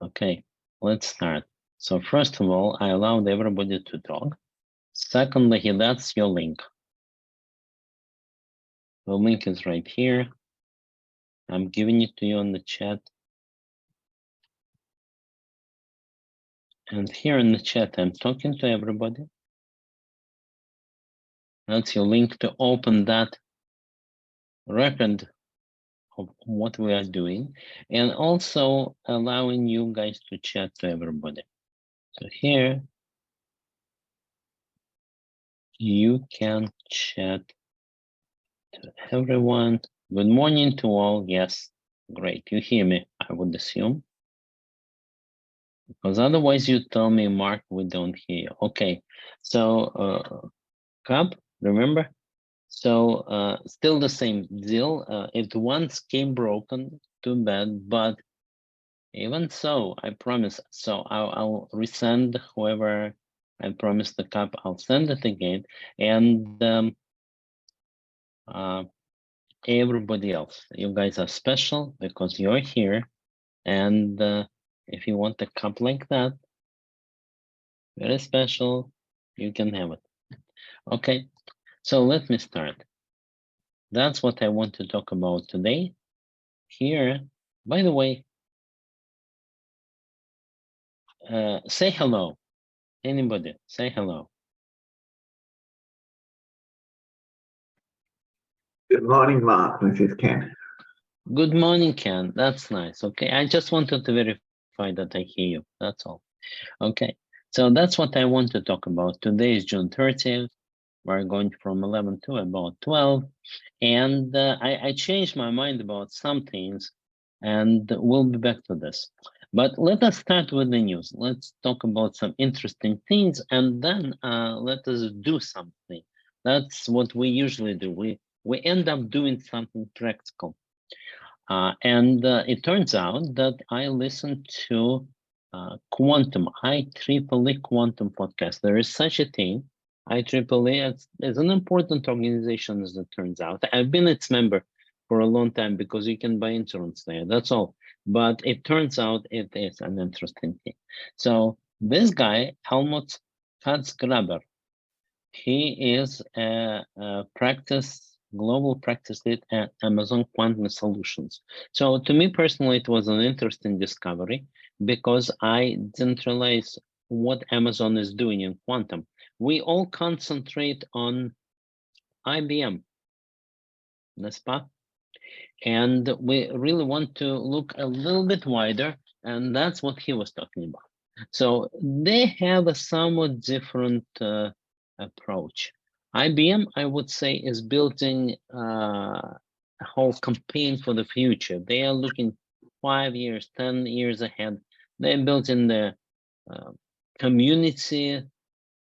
Okay, let's start. So first of all, I allowed everybody to talk. Secondly, that's your link. The link is right here. I'm giving it to you on the chat. And here in the chat, I'm talking to everybody. That's your link to open that record of what we are doing, and also allowing you guys to chat to everybody. So here, you can chat to everyone. Good morning to all. Yes, great. You hear me, I would assume. Because otherwise you tell me, Mark, we don't hear you. Okay, so Cap, remember? So still the same deal. It once came broken, too bad, but even so, I promise. So I'll resend whoever I promised the Cap, I'll send it again. And everybody else, you guys are special because you're here. And if you want a cup like that, very special, you can have it. Okay, so let me start. That's what I want to talk about today. Here, by the way, say hello. Anybody, say hello. Good morning, Mark. This is Ken. Good morning, Ken. That's nice. Okay, I just wanted to verify that I hear you. That's all. Okay, so that's what I want to talk about. Today is June 30th. We're going from 11 to about 12. And I changed my mind about some things, and we'll be back to this. But let us start with the news. Let's talk about some interesting things, and then let us do something. That's what we usually do. We end up doing something practical. And it turns out that I listened to Quantum, IEEE Quantum podcast. There is such a thing. IEEE is an important organization, as it turns out. I've been its member for a long time because you can buy insurance there. That's all. But it turns out it is an interesting thing. So this guy, Helmut Katzgraber, he is a global practice lead at Amazon Quantum Solutions. So to me personally, it was an interesting discovery because I didn't realize what Amazon is doing in quantum. We all concentrate on IBM, n'est-ce pas? And we really want to look a little bit wider, and that's what he was talking about. So they have a somewhat different approach. IBM, I would say, is building a whole campaign for the future. They are looking 5 years, 10 years ahead. They're building the community.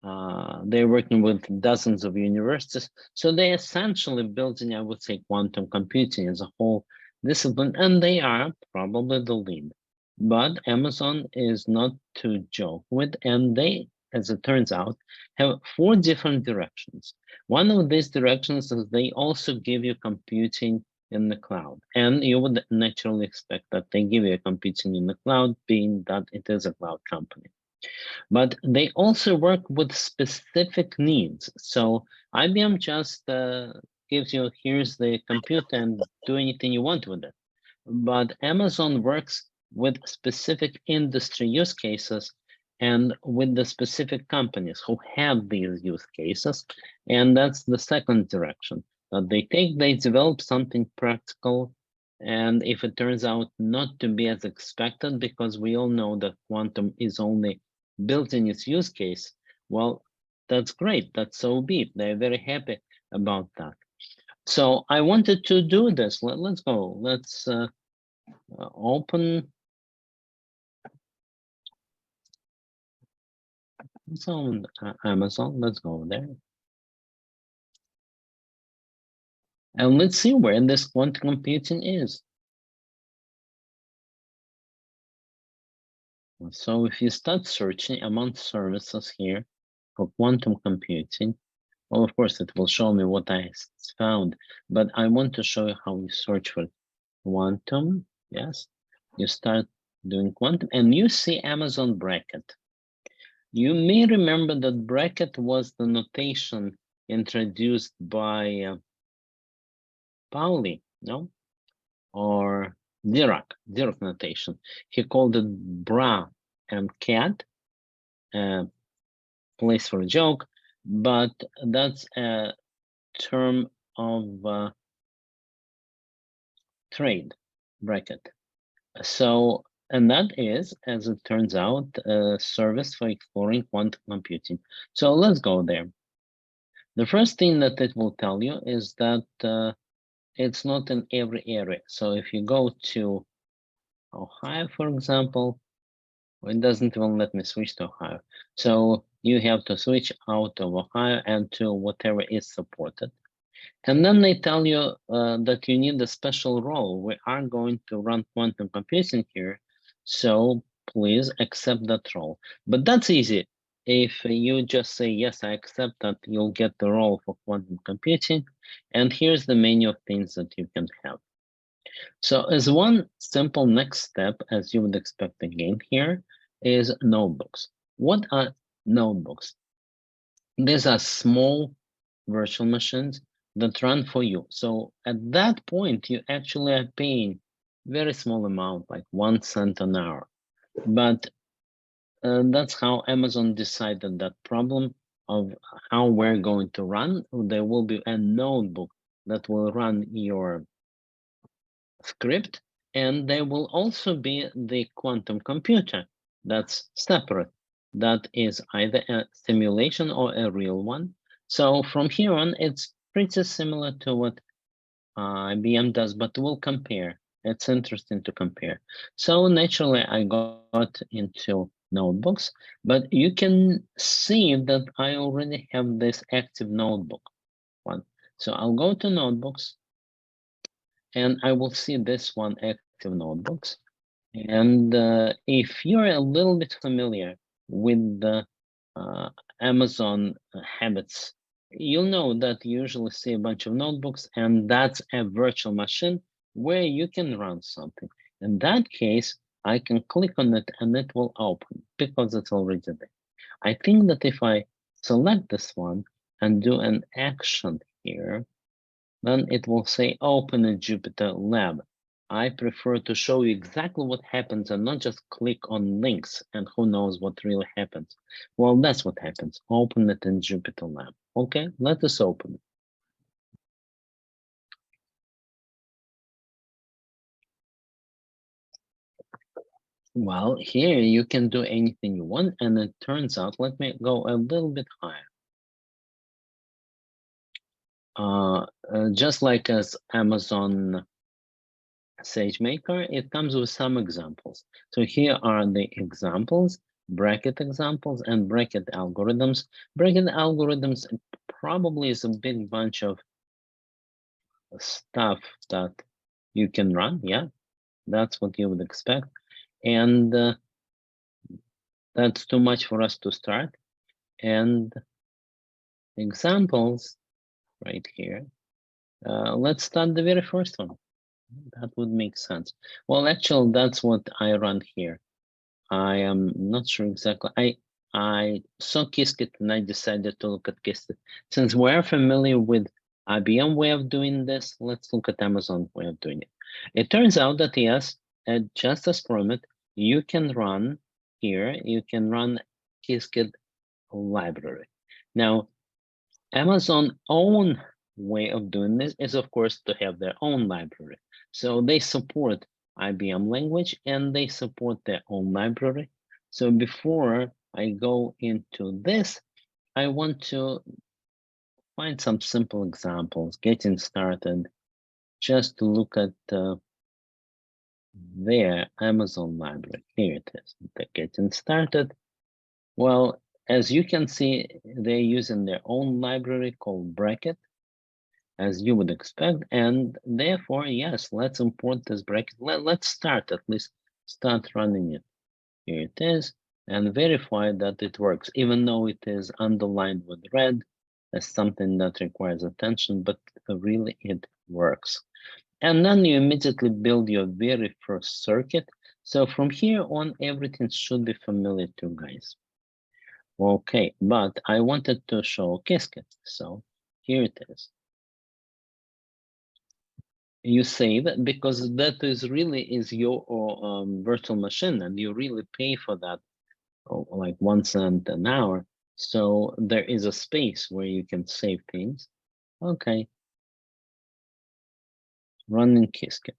They're working with dozens of universities. So they're essentially building, I would say, quantum computing as a whole discipline, and they are probably the lead. But Amazon is not to joke with, and they, as it turns out, have 4 different directions. One of these directions is they also give you computing in the cloud. And you would naturally expect that they give you computing in the cloud, being that it is a cloud company. But they also work with specific needs. So IBM just gives you, here's the computer and do anything you want with it. But Amazon works with specific industry use cases and with the specific companies who have these use cases. And that's the second direction, that they develop something practical. And if it turns out not to be as expected, because we all know that quantum is only built in its use case, well, that's great. That's so be it. They're very happy about that. So I wanted to do this. Let's go. Let's open. It's on Amazon. Let's go there. And let's see where this quantum computing is. So if you start searching among services here for quantum computing, well, of course, it will show me what I found, but I want to show you how you search for quantum. Yes, you start doing quantum, and you see Amazon bracket. You may remember that bracket was the notation introduced by Pauli, no? Or Dirac notation. He called it bra and cat, place for a joke, but that's a term of trade, bracket. So, and that is, as it turns out, a service for exploring quantum computing. So let's go there. The first thing that it will tell you is that it's not in every area. So if you go to Ohio, for example, it doesn't even let me switch to Ohio. So you have to switch out of Ohio and to whatever is supported. And then they tell you that you need a special role. We are going to run quantum computing here, so please accept that role. But that's easy. If you just say, yes, I accept that, you'll get the role for quantum computing. And here's the menu of things that you can have. So as one simple next step, as you would expect again here, is notebooks. What are notebooks? These are small virtual machines that run for you. So at that point, you actually are paying very small amount, like 1 cent an hour. But that's how Amazon decided that problem of how we're going to run. There will be a notebook that will run your script, and there will also be the quantum computer that's separate. That is either a simulation or a real one. So from here on, it's pretty similar to what IBM does, but we'll compare. It's interesting to compare. So naturally, I got into notebooks, but you can see that I already have this active notebook one. So I'll go to notebooks, and I will see this one, active notebooks. And if you're a little bit familiar with the Amazon habits, you'll know that you usually see a bunch of notebooks, and that's a virtual machine where you can run something. In that case, I can click on it and it will open because it's already there. I think that if I select this one and do an action here, then it will say open in Jupyter Lab. I prefer to show you exactly what happens and not just click on links and who knows what really happens. Well, that's what happens. Open it in Jupyter Lab. Okay, let us open it. Well, here you can do anything you want, and it turns out, let me go a little bit higher. Just like as Amazon SageMaker, it comes with some examples. So here are the examples, bracket examples and bracket algorithms. Bracket algorithms probably is a big bunch of stuff that you can run. Yeah, that's what you would expect. And that's too much for us to start. And examples right here. Let's start the very first one. That would make sense. Well, actually, that's what I run here. I am not sure exactly. I saw Qiskit and I decided to look at Qiskit. Since we're familiar with IBM way of doing this, let's look at Amazon way of doing it. It turns out that yes, just as promised, you can run here, you can run Qiskit library. Now, Amazon own way of doing this is, of course, to have their own library. So they support IBM language and they support their own library. So before I go into this, I want to find some simple examples, getting started, just to look at their Amazon library. Here it is, the getting started. Well, as you can see, they're using their own library called Bracket, as you would expect, and therefore, yes, let's import this bracket. Let's start, at least start running it. Here it is, and verify that it works, even though it is underlined with red as something that requires attention, but really it works. And then you immediately build your very first circuit. So from here on, everything should be familiar to you guys. Okay, but I wanted to show Qiskit. So here it is. You save it because that is really is your virtual machine, and you really pay for that, like 1 cent an hour. So there is a space where you can save things. Okay, running Qiskit.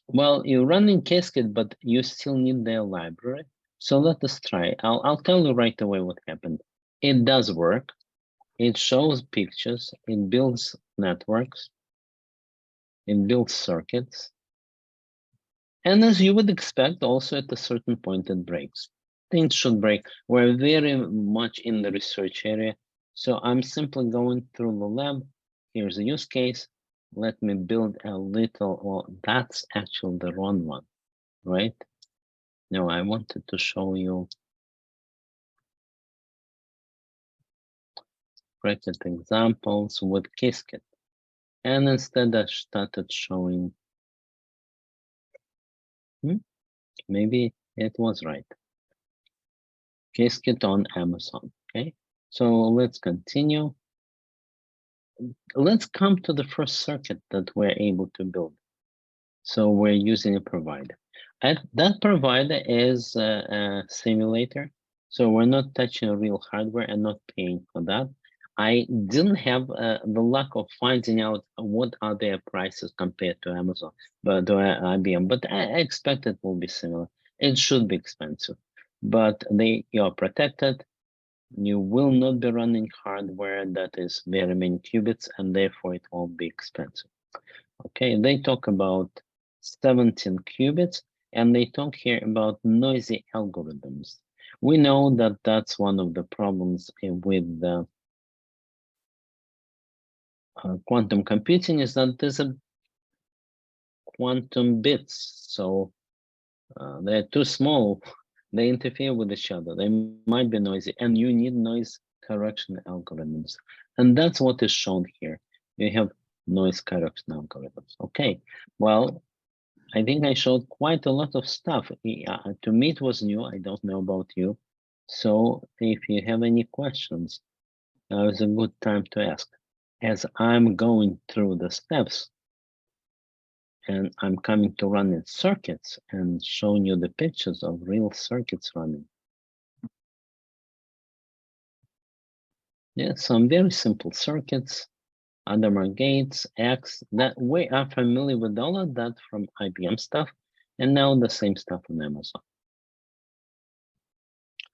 Well, you're running Qiskit, but you still need their library. So let us try. I'll tell you right away what happened. It does work. It shows pictures. It builds networks. It builds circuits. And as you would expect, also at a certain point it breaks. Things should break. We're very much in the research area. So I'm simply going through the lab. Here's a use case. Let me build a little, well, that's actually the wrong one, right? No, I wanted to show you bracket examples with Qiskit. And instead I started showing, maybe it was right. Qiskit on Amazon, okay? So let's continue. Let's come to the first circuit that we're able to build. So we're using a provider. And that provider is a simulator. So we're not touching real hardware and not paying for that. I didn't have the luck of finding out what are their prices compared to Amazon, but to IBM. But I expect it will be similar. It should be expensive, but you are protected. You will not be running hardware that is very many qubits, and therefore it won't be expensive. Okay, they talk about 17 qubits, and they talk here about noisy algorithms. We know that that's one of the problems with quantum computing is that there's a quantum bits, so they're too small. They interfere with each other. They might be noisy, and you need noise correction algorithms. And that's what is shown here. You have noise correction algorithms. Okay, well, I think I showed quite a lot of stuff. To me, it was new. I don't know about you. So if you have any questions, now is a good time to ask. As I'm going through the steps, and I'm coming to running circuits and showing you the pictures of real circuits running. Yeah, some very simple circuits, Adamar gates, X, that we are familiar with all of that from IBM stuff, and now the same stuff on Amazon.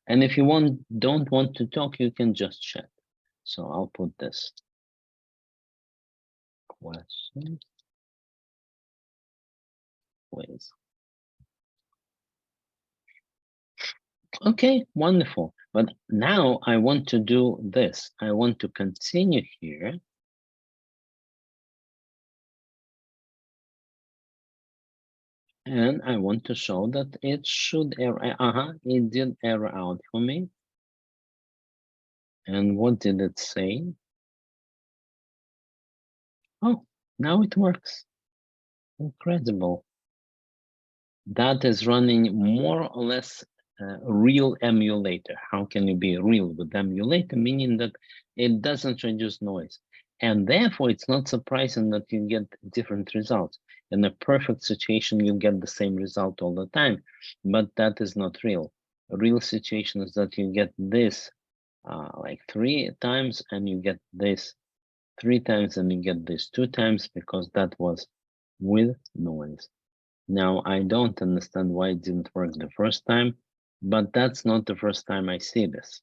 And if you don't want to talk, you can just chat. So I'll put this question, please. Okay, wonderful. But now I want to do this. I want to continue here. And I want to show that it should error. It did error out for me. And what did it say? Oh, now it works. Incredible. That is running more or less real emulator. How can you be real with emulator? Meaning that it doesn't reduce noise. And therefore, it's not surprising that you get different results. In a perfect situation, you get the same result all the time, but that is not real. A real situation is that you get this like 3 times, and you get this 3 times, and you get this 2 times, because that was with noise. Now, I don't understand why it didn't work the first time, but that's not the first time I see this.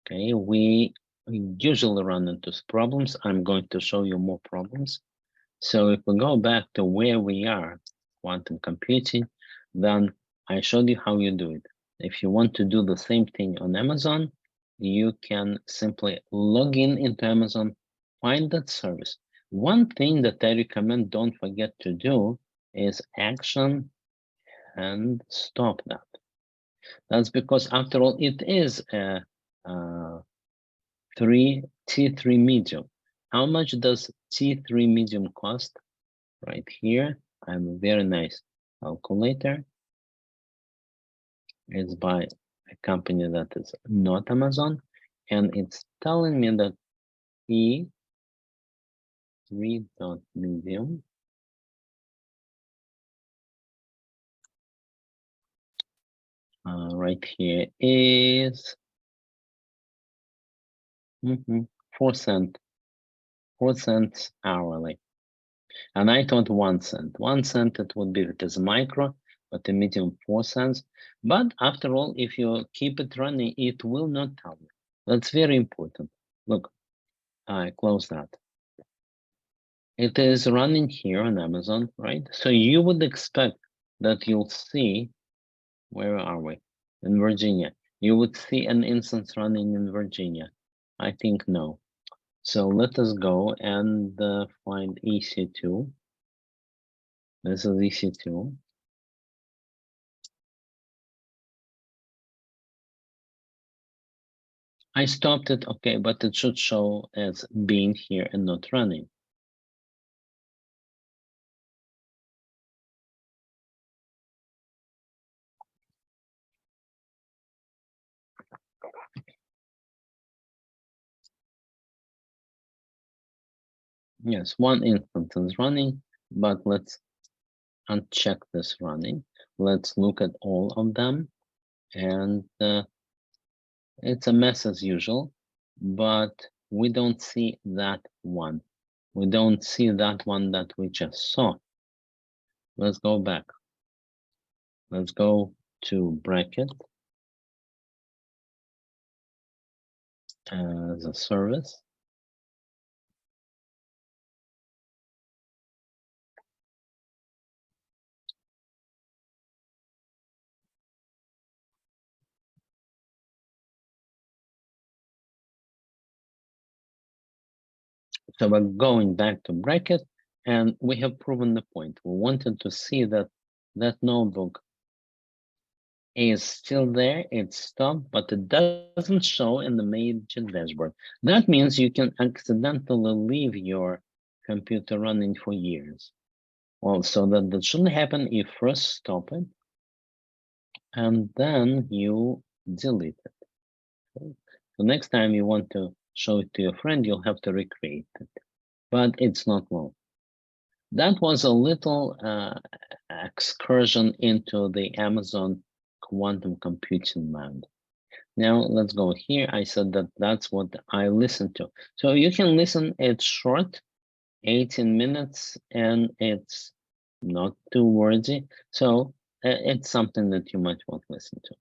Okay, we usually run into problems. I'm going to show you more problems. So if we go back to where we are, quantum computing, then I showed you how you do it. If you want to do the same thing on Amazon, you can simply log in into Amazon, find that service. One thing that I recommend don't forget to do is action and stop that. That's because after all, it is a T3 medium. How much does T3 medium cost? Right here, I have a very nice calculator. It's by a company that is not Amazon, and it's telling me that E3.medium right here is 4 cents hourly. And I thought 1 cent. 1 cent it would be, it is micro, but the medium 4 cents. But after all, if you keep it running, it will not tell you. That's very important. Look, I close that. It is running here on Amazon, right? So you would expect that you'll see, where are we? In Virginia. You would see an instance running in Virginia. I think no. So let us go and find EC2. This is EC2. I stopped it, okay, but it should show as being here and not running. Yes, one instance is running, but let's uncheck this running. Let's look at all of them, and it's a mess as usual, but we don't see that one. We don't see that one that we just saw. Let's go back. Let's go to bracket as a service. So we're going back to bracket, and we have proven the point. We wanted to see that that notebook is still there, it's stopped, but it doesn't show in the major dashboard. That means you can accidentally leave your computer running for years. Well, so that shouldn't happen, you first stop it, and then you delete it. Okay? So next time you want to show it to your friend, you'll have to recreate it, but it's not long. That was a little excursion into the Amazon quantum computing land. Now let's go here. I said that that's what I listen to. So you can listen, it's short, 18 minutes, and it's not too wordy. So it's something that you might want to listen to.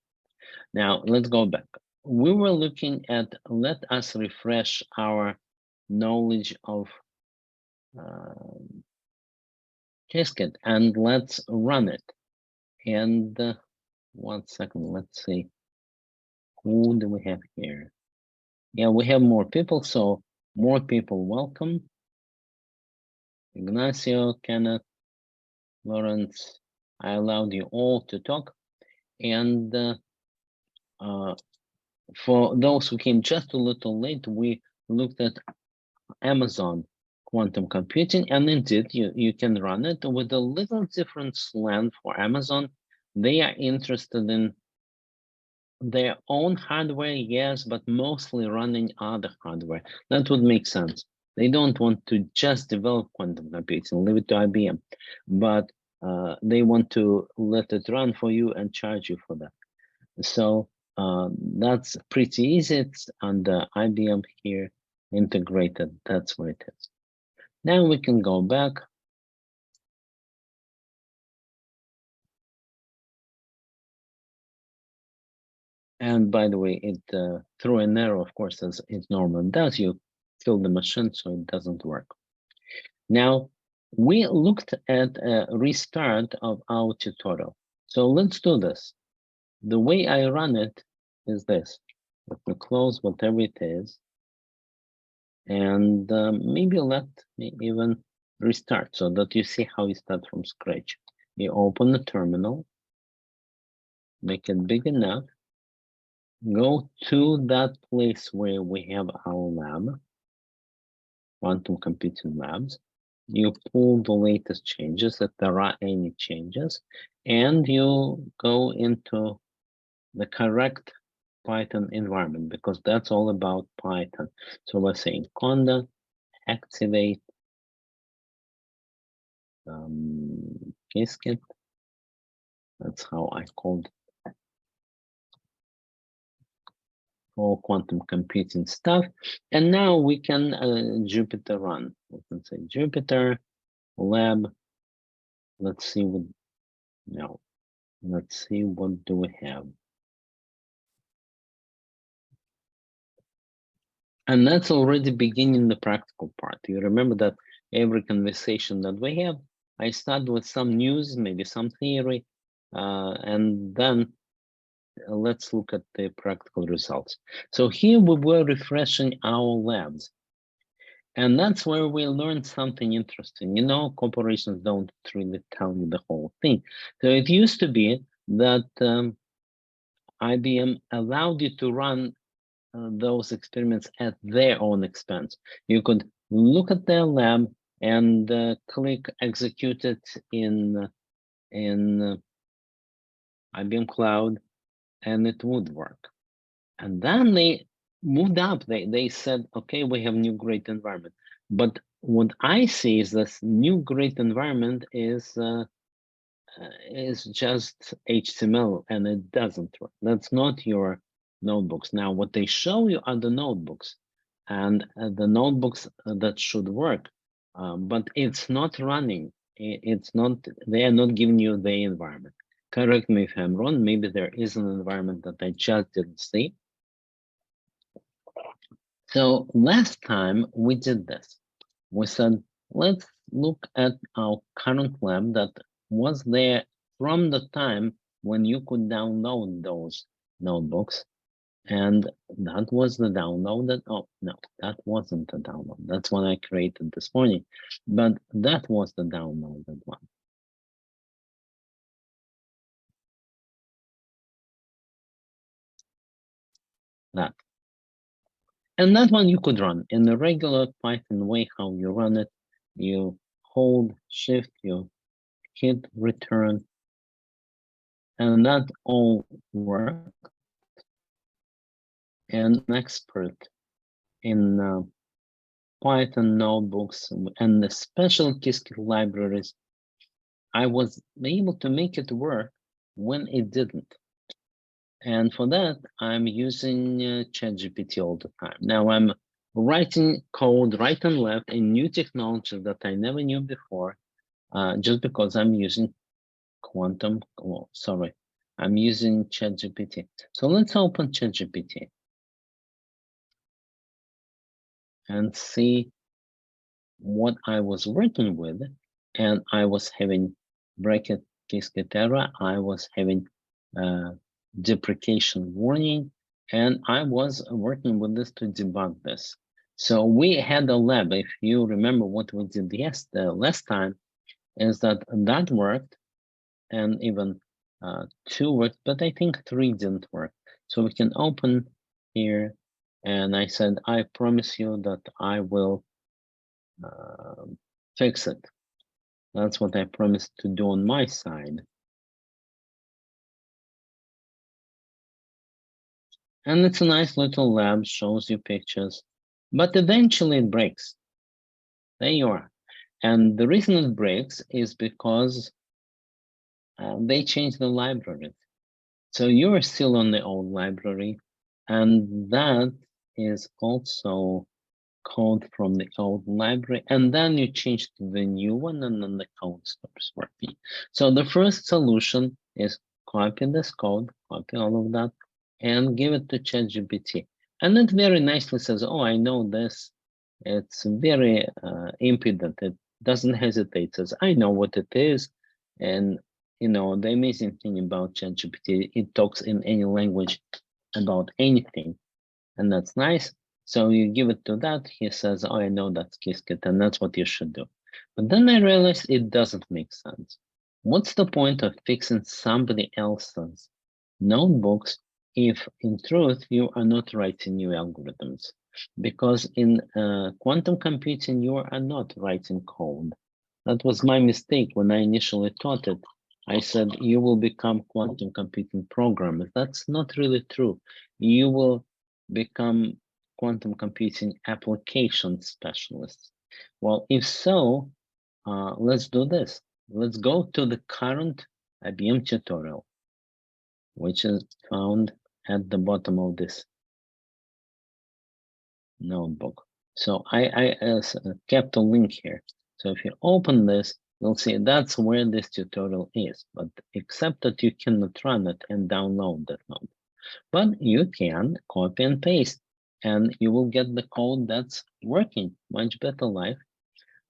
Now let's go back. We were looking at, let us refresh our knowledge of Qiskit, and let's run it. And 1 second, let's see. Who do we have here? Yeah, we have more people, so more people welcome. Ignacio, Kenneth, Lawrence, I allowed you all to talk. And for those who came just a little late, we looked at Amazon quantum computing, and indeed you can run it with a little different slant for Amazon. They are interested in their own hardware, yes, but mostly running other hardware. That would make sense. They don't want to just develop quantum computing, leave it to IBM, but they want to let it run for you and charge you for that. So that's pretty easy. It's under IBM here, integrated. That's where it is. Now we can go back. And by the way, it threw an error, of course, as it normally does. You kill the machine, so it doesn't work. Now, we looked at a restart of our tutorial. So let's do this. The way I run it is this. Let me close whatever it is. And maybe let me even restart so that you see how you start from scratch. You open the terminal, make it big enough, go to that place where we have our lab, quantum computing labs. You pull the latest changes if there are any changes, and you go into the correct Python environment, because that's all about Python. So we're saying conda activate Qiskit. That's how I called all quantum computing stuff. And now we can Jupyter run. We can say Jupyter lab. Let's see what, no, let's see what do we have. And that's already beginning the practical part. You remember that every conversation that we have, I start with some news, maybe some theory, and then let's look at the practical results. So here we were refreshing our labs. And that's where we learned something interesting. You know, corporations don't really tell you the whole thing. So it used to be that IBM allowed you to run those experiments at their own expense. You could look at their lab and click execute it in IBM Cloud, and it would work. And then they moved up. They said, okay, we have new great environment. But what I see is this new great environment is just HTML, and it doesn't work. That's not your notebooks. Now, what they show you are the notebooks, and the notebooks that should work, but it's not running. It's not. They are not giving you the environment. Correct me if I'm wrong. Maybe there is an environment that I just didn't see. So last time we did this. We said, let's look at our current lab that was there from the time when you could download those notebooks. And that was the downloaded, oh no, that wasn't the download. That's one I created this morning, but that was the downloaded one. That. And that one you could run in the regular Python way. How you run it, you hold shift, you hit return, and that all worked. And an expert in Python notebooks and the special Qiskit libraries, I was able to make it work when it didn't. And for that, I'm using ChatGPT all the time. Now I'm writing code right and left in new technology that I never knew before, just because I'm using I'm using ChatGPT. So let's open ChatGPT and see what I was working with. And I was having bracket Qiskit error. I was having deprecation warning, and I was working with this to debug this. So we had a lab. If you remember what we did last time, is that worked, and even 2 worked, but I think 3 didn't work. So we can open here, and I said, I promise you that I will fix it. That's what I promised to do on my side. And it's a nice little lab, shows you pictures, but eventually it breaks. There you are. And the reason it breaks is because they changed the library. So you're still on the old library, and that is also code from the old library, and then you change to the new one, and then the code stops working. So the first solution is copy this code, copy all of that, and give it to ChatGPT. And it very nicely says, oh, I know this. It's very impudent. It doesn't hesitate, says, I know what it is. And you know, the amazing thing about ChatGPT, it talks in any language about anything, and that's nice. So you give it to that, he says, oh, I know that's Qiskit, and that's what you should do. But then I realized it doesn't make sense. What's the point of fixing somebody else's notebooks if in truth you are not writing new algorithms? Because in quantum computing, you are not writing code. That was my mistake when I initially taught it. I said you will become quantum computing programmer. That's not really true. You will become quantum computing application specialists. Well, if so, let's do this. Let's go to the current IBM tutorial, which is found at the bottom of this notebook. So I kept a link here. So if you open this, you'll see that's where this tutorial is, but except that you cannot run it and download that node. But you can copy and paste, and you will get the code that's working, much better life.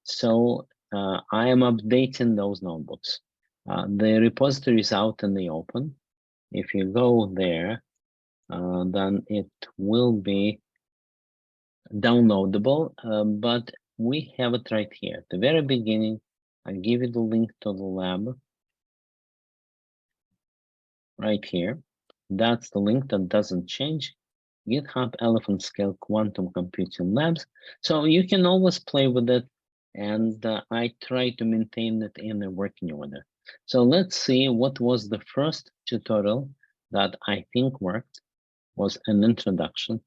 So I am updating those notebooks. The repository is out in the open. If you go there, then it will be downloadable, but we have it right here. At the very beginning, I give you the link to the lab right here. That's the link that doesn't change. GitHub Elephant Scale Quantum Computing Labs. So you can always play with it, and I try to maintain it in a working order. So let's see what was the first tutorial that I think worked. Was an introduction,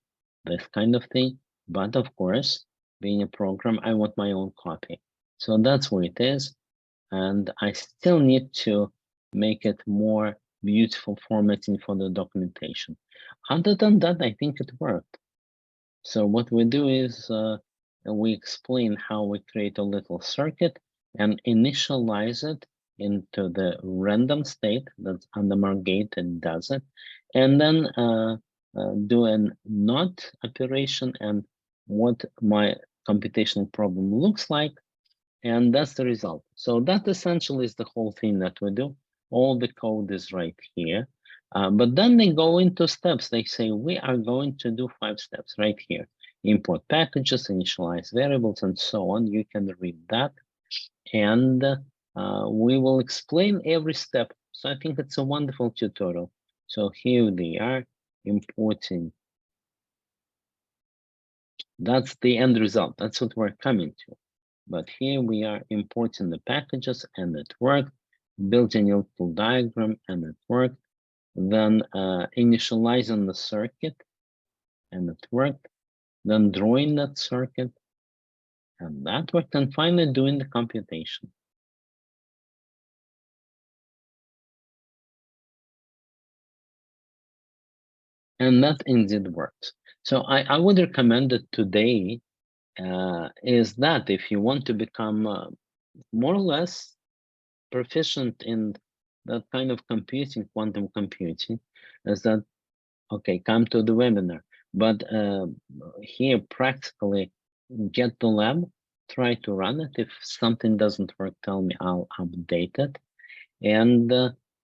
this kind of thing. But of course, being a program, I want my own copy. So that's where it is. And I still need to make it more beautiful formatting for the documentation. Other than that, I think it worked. So what we do is we explain how we create a little circuit and initialize it into the random state that's under mark gate and does it, and then do an not operation and what my computational problem looks like, and that's the result. So that essentially is the whole thing that we do. All the code is right here. But then they go into steps. They say, we are going to do 5 steps right here. Import packages, initialize variables, and so on. You can read that. And we will explain every step. So I think it's a wonderful tutorial. So here they are importing. That's the end result. That's what we're coming to. But here we are importing the packages and it worked, building a little diagram and it worked, then initializing the circuit and it worked, then drawing that circuit and that worked, and finally doing the computation. And that indeed works. So I would recommend that today is that if you want to become more or less proficient in that kind of computing, quantum computing, is that, okay, come to the webinar. But here, practically get the lab, try to run it. If something doesn't work, tell me, I'll update it. And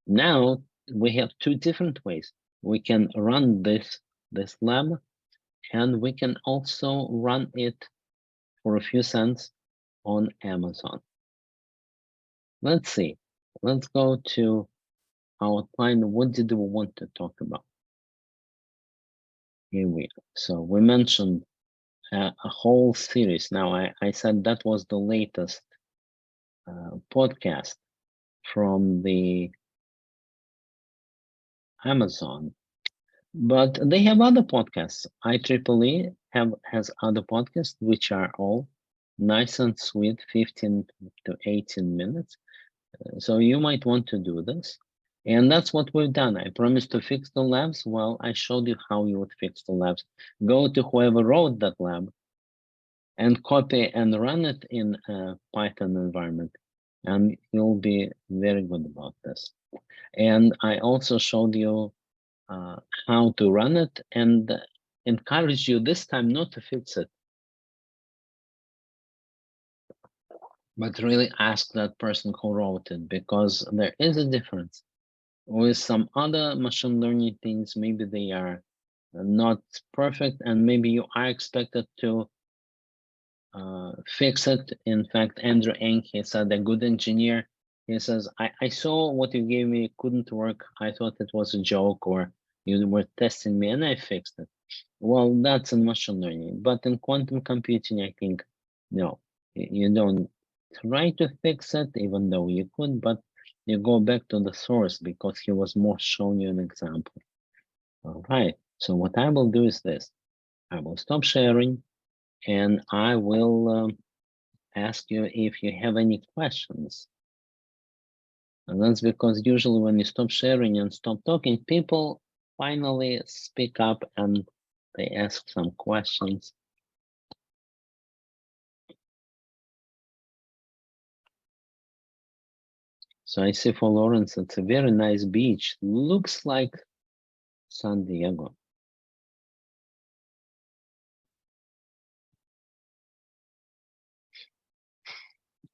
now we have 2 different ways. We can run this lab, and we can also run it for a few cents on Amazon. Let's see. Let's go to outline. What did we want to talk about? Here we are. So we mentioned a whole series. Now, I said that was the latest podcast from the Amazon, but they have other podcasts. IEEE has other podcasts, which are all nice and sweet, 15 to 18 minutes. So you might want to do this. And that's what we've done. I promised to fix the labs. Well, I showed you how you would fix the labs. Go to whoever wrote that lab and copy and run it in a Python environment. And you'll be very good about this. And I also showed you how to run it and encourage you this time not to fix it, but really ask that person who wrote it, because there is a difference. With some other machine learning things, maybe they are not perfect, and maybe you are expected to fix it. In fact, Andrew Ng, he said, a good engineer, he says, I saw what you gave me, it couldn't work. I thought it was a joke, or you were testing me and I fixed it. Well, that's in machine learning, but in quantum computing, I think, no, you don't try to fix it, even though you could, but you go back to the source because he was more showing you an example. All right, so what I will do is this. I will stop sharing and I will ask you if you have any questions. And that's because usually when you stop sharing and stop talking, people finally speak up and they ask some questions. So I see for Lawrence, it's a very nice beach. Looks like San Diego.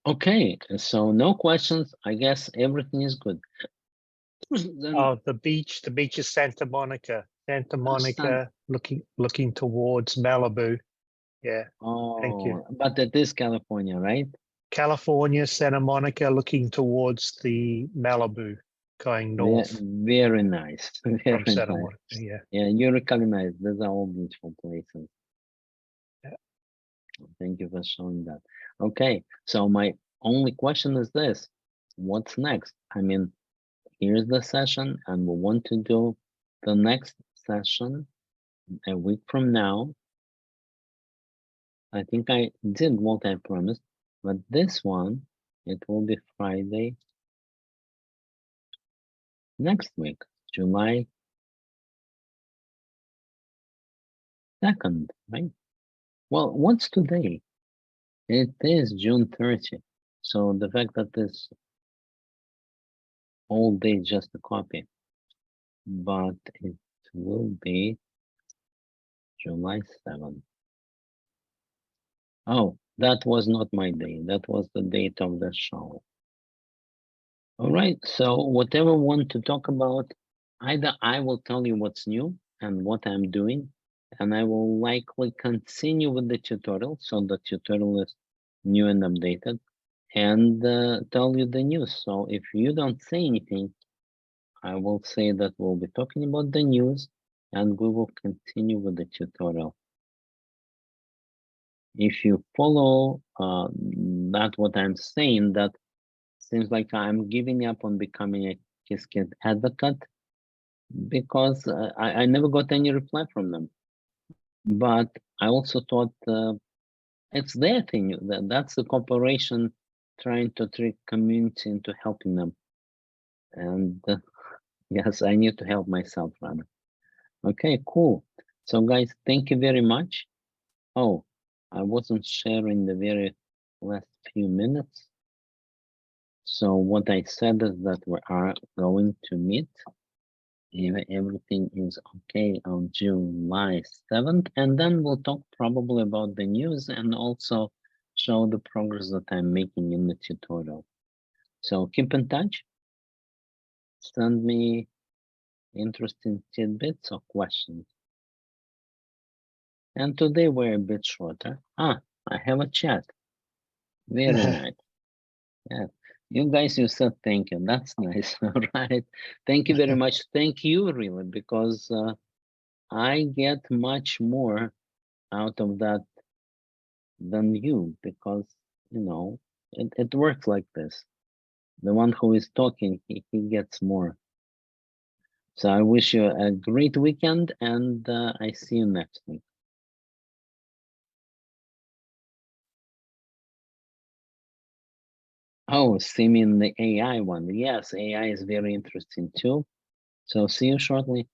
Okay, so no questions. I guess everything is good. Then, Oh, the beach is Santa Monica. Santa Monica looking towards Malibu. Yeah, thank you. But it is California, right? California, Santa Monica looking towards the Malibu, going north Very nice. Very from Santa nice. Monica. Yeah. Yeah, you recognize these are all beautiful places. Yeah. Thank you for showing that. Okay, so my only question is this: what's next? I mean, here's the session, and we want to do the next session a week from now. I think I did what I promised, but this one, it will be Friday next week, July 2nd, right? Well, what's today? It is June 30th. So the fact that this all day just a copy, but it will be July 7th. Oh, that was not my day. That was the date of the show. All right, so whatever we want to talk about, either I will tell you what's new and what I'm doing, and I will likely continue with the tutorial. So the tutorial is new and updated, and tell you the news. So if you don't say anything, I will say that we'll be talking about the news and we will continue with the tutorial. If you follow that what I'm saying, that seems like I'm giving up on becoming a Qiskit advocate because I never got any reply from them. But I also thought it's their thing. That's the corporation trying to trick community into helping them. And yes, I need to help myself rather. Okay, cool. So guys, thank you very much. Oh, I wasn't sharing the very last few minutes. So what I said is that we are going to meet if everything is okay on July 7th, and then we'll talk probably about the news and also show the progress that I'm making in the tutorial. So keep in touch, send me interesting tidbits or questions. And today we're a bit shorter. I have a chat. Very nice. Yeah. You guys, you said thank you. That's nice. All right. Thank you very much. Thank you, really, because I get much more out of that than you, because, you know, it works like this. The one who is talking, he gets more. So I wish you a great weekend, and I see you next week. Oh, see me in the AI one. Yes, AI is very interesting too. So see you shortly.